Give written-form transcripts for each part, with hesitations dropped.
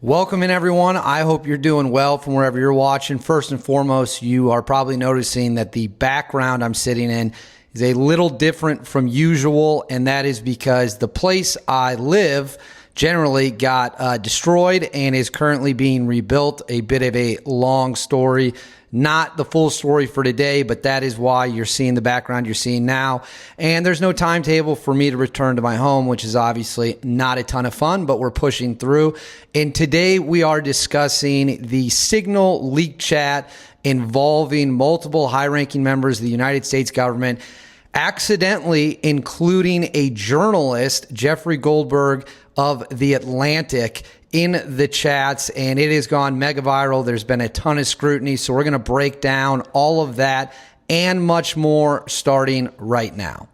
Welcome in, everyone. I hope you're doing well from wherever you're watching. First and foremost, you are probably noticing that the background I'm sitting in is a little different from usual, and that is because the place I live generally got destroyed and is currently being rebuilt. A bit of a long story. Not the full story for today, but that is why you're seeing the background you're seeing now. And there's no timetable for me to return to my home, which is obviously not a ton of fun, but we're pushing through. And today we are discussing the Signal leak chat involving multiple high-ranking members of the United States government, accidentally including a journalist, Jeffrey Goldberg of The Atlantic, in the chats, and it has gone mega viral. There's been a ton of scrutiny, so we're going to break down all of that and much more starting right now.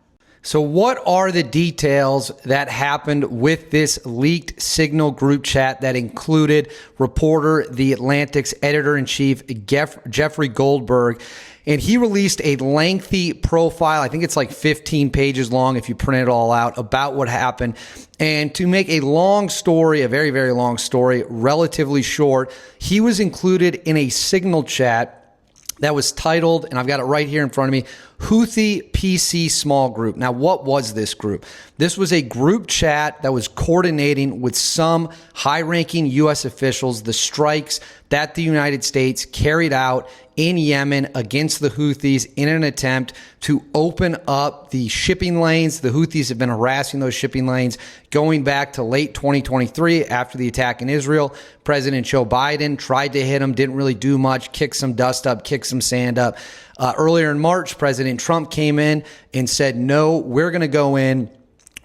So what are the details that happened with this leaked Signal group chat that included reporter The Atlantic's editor-in-chief, Jeffrey Goldberg? And he released a lengthy profile, I think it's like 15 pages long if you print it all out, about what happened. And to make a long story, a very, very long story, relatively short, he was included in a Signal chat that was titled, and I've got it right here in front of me, Houthi PC Small Group. Now, what was this group? This was a group chat that was coordinating with some high-ranking U.S. officials the strikes that the United States carried out in Yemen against the Houthis in an attempt to open up the shipping lanes. The Houthis have been harassing those shipping lanes going back to late 2023 after the attack in Israel. President Joe Biden tried to hit them, didn't really do much, kicked some dust up, kicked some sand up. Earlier in March, President Trump came in and said, no, we're going to go in.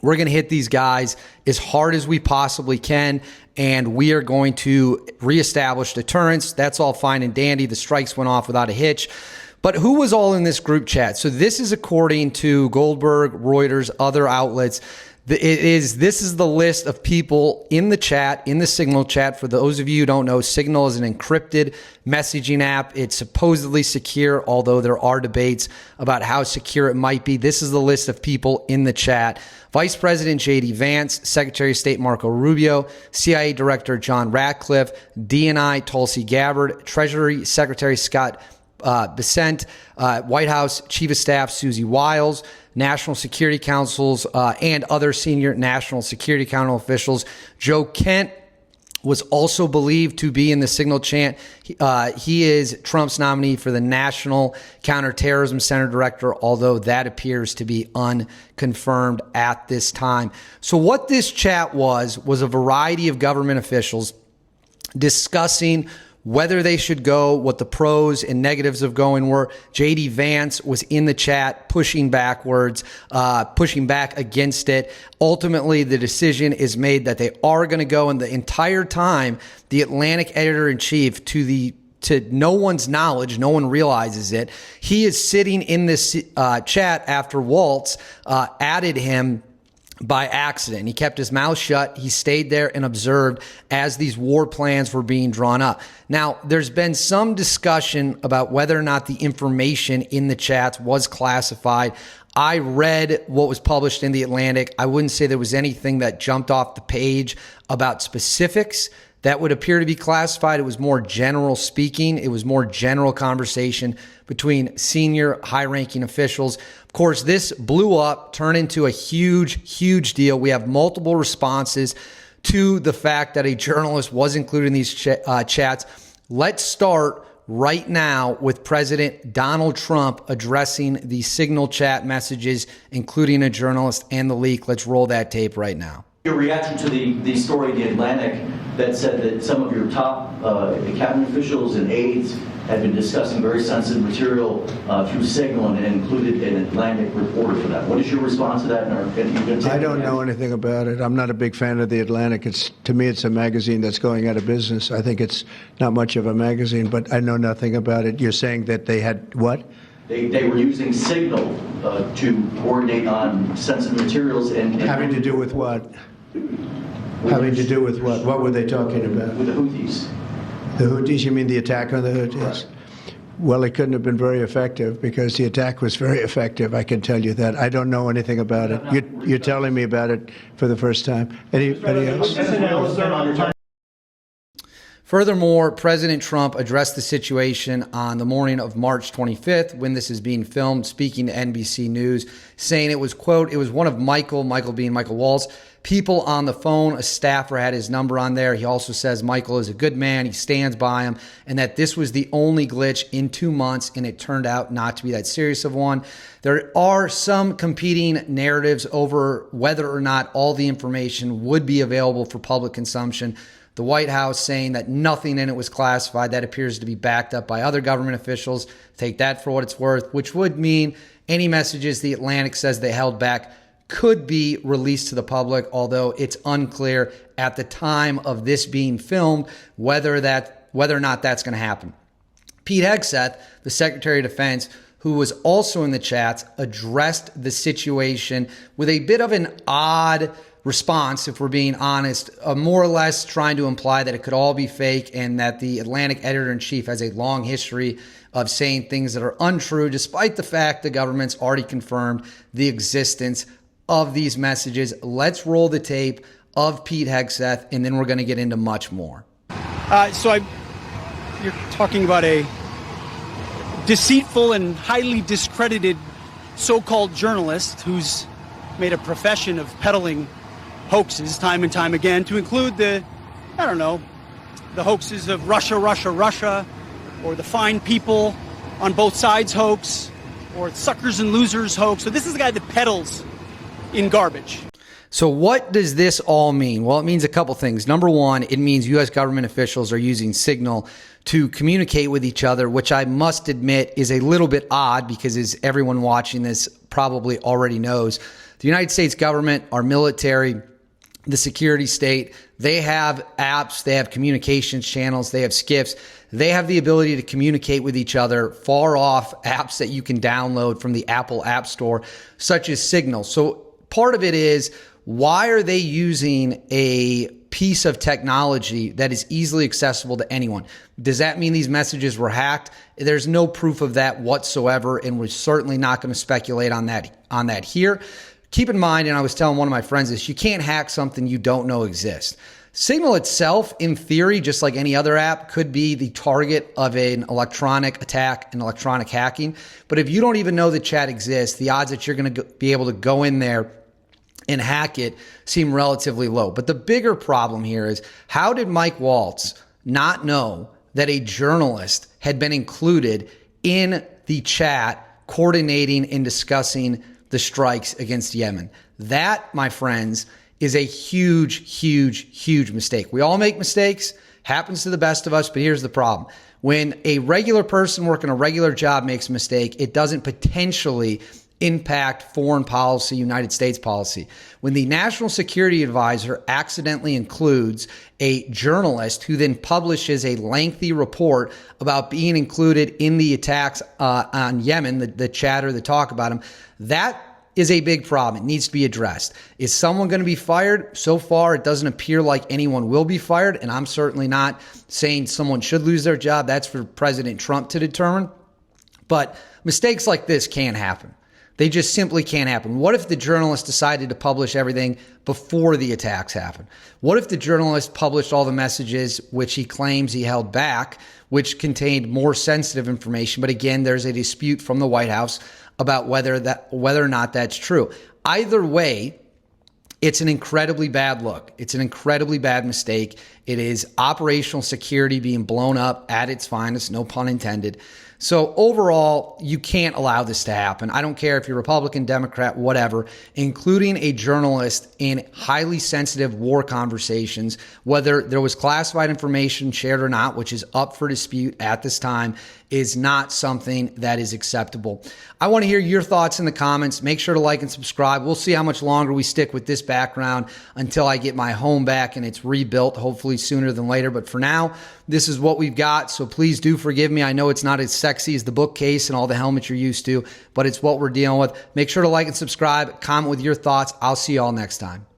We're going to hit these guys as hard as we possibly can, and we are going to reestablish deterrence. That's all fine and dandy. The strikes went off without a hitch. But who was all in this group chat? So this is according to Goldberg, Reuters, other outlets. This is the list of people in the chat, in the Signal chat. For those of you who don't know, Signal is an encrypted messaging app. It's supposedly secure, although there are debates about how secure it might be. This is the list of people in the chat. Vice President J.D. Vance, Secretary of State Marco Rubio, CIA Director John Ratcliffe, DNI Tulsi Gabbard, Treasury Secretary Scott Bessent, White House Chief of Staff Susie Wiles, National Security Councils and other senior National Security Council officials. Joe Kent was also believed to be in the Signal chant. He is Trump's nominee for the National Counterterrorism Center Director, although that appears to be unconfirmed at this time. So what this chat was a variety of government officials discussing whether they should go, what the pros and negatives of going were. J.D. Vance was in the chat pushing back against it. Ultimately, the decision is made that they are going to go, and the entire time, the Atlantic editor-in-chief, to no one's knowledge, no one realizes it, he is sitting in this chat after Waltz added him by accident. He kept his mouth shut. He stayed there and observed as these war plans were being drawn up. Now, there's been some discussion about whether or not the information in the chats was classified. I read what was published in The Atlantic. I wouldn't say there was anything that jumped off the page about specifics that would appear to be classified. It was more general speaking. It was more general conversation between senior high-ranking officials. Of course, this blew up, turned into a huge, huge deal. We have multiple responses to the fact that a journalist was included in these chats. Let's start right now with President Donald Trump addressing the Signal chat messages, including a journalist and the leak. Let's roll that tape right now. Your reaction to the story in The Atlantic that said that some of your top cabinet officials and aides had been discussing very sensitive material through Signal and included an Atlantic reporter for that. What is your response to that? I don't know anything about it. I'm not a big fan of The Atlantic. To me, it's a magazine that's going out of business. I think it's not much of a magazine, but I know nothing about it. You're saying that they had what? They were using Signal to coordinate on sensitive materials and having to do with what? Having to do with what? What were they talking about? With the Houthis. The Houthis? You mean the attack on the Houthis? Right. Well, it couldn't have been very effective because the attack was very effective. I can tell you that. I don't know anything about it. You're telling me about it for the first time. Anybody else? Furthermore, President Trump addressed the situation on the morning of March 25th when this is being filmed, speaking to NBC News, saying it was, quote, it was one of Michael being Michael Wall's people on the phone. A staffer had his number on there. He also says Michael is a good man. He stands by him, and that this was the only glitch in 2 months, and it turned out not to be that serious of one. There are some competing narratives over whether or not all the information would be available for public consumption. The White House saying that nothing in it was classified. That appears to be backed up by other government officials. Take that for what it's worth, which would mean any messages the Atlantic says they held back could be released to the public, although it's unclear at the time of this being filmed whether or not that's going to happen. Pete Hegseth, the Secretary of Defense, who was also in the chats, addressed the situation with a bit of an odd response, if we're being honest, more or less trying to imply that it could all be fake and that the Atlantic editor-in-chief has a long history of saying things that are untrue, despite the fact the government's already confirmed the existence of these messages. Let's roll the tape of Pete Hegseth, and then we're going to get into much more. You're talking about a deceitful and highly discredited so-called journalist who's made a profession of peddling hoaxes time and time again, to include the hoaxes of Russia, or the fine people on both sides hoax, or suckers and losers hoax. So this is the guy that peddles in garbage. So what does this all mean? Well, it means a couple things. Number one, it means U.S. government officials are using Signal to communicate with each other, which I must admit is a little bit odd because, as everyone watching this probably already knows, the United States government, our military, the security state, they have apps, they have communications channels, they have skiffs. They have the ability to communicate with each other far off apps that you can download from the Apple App Store, such as Signal. So part of it is, why are they using a piece of technology that is easily accessible to anyone? Does that mean these messages were hacked? There's no proof of that whatsoever, and we're certainly not going to speculate on that here. Keep in mind, and I was telling one of my friends this, you can't hack something you don't know exists. Signal itself, in theory, just like any other app, could be the target of an electronic attack and electronic hacking. But if you don't even know the chat exists, the odds that you're going to be able to go in there and hack it seem relatively low. But the bigger problem here is, how did Mike Waltz not know that a journalist had been included in the chat coordinating and discussing the strikes against Yemen? That, my friends, is a huge mistake. We all make mistakes, happens to the best of us, but here's the problem. When a regular person working a regular job makes a mistake, it doesn't potentially impact foreign policy, United States policy. When the National Security Advisor accidentally includes a journalist who then publishes a lengthy report about being included in the attacks on Yemen, the chatter, the talk about them, that is a big problem. It needs to be addressed. Is someone going to be fired? So far, it doesn't appear like anyone will be fired, and I'm certainly not saying someone should lose their job. That's for President Trump to determine. But mistakes like this can happen. They just simply can't happen. What if the journalist decided to publish everything before the attacks happened? What if the journalist published all the messages which he claims he held back, which contained more sensitive information? But again, there's a dispute from the White House about whether or not that's true. Either way, it's an incredibly bad look. It's an incredibly bad mistake. It is operational security being blown up at its finest, no pun intended. So overall, you can't allow this to happen. I don't care if you're Republican, Democrat, whatever, including a journalist in highly sensitive war conversations, whether there was classified information shared or not, which is up for dispute at this time, is not something that is acceptable. I want to hear your thoughts in the comments. Make sure to like and subscribe. We'll see how much longer we stick with this background until I get my home back and it's rebuilt, hopefully sooner than later. But for now, this is what we've got. So please do forgive me. I know it's not as sexy as the bookcase and all the helmets you're used to, but it's what we're dealing with. Make sure to like and subscribe, comment with your thoughts. I'll see you all next time.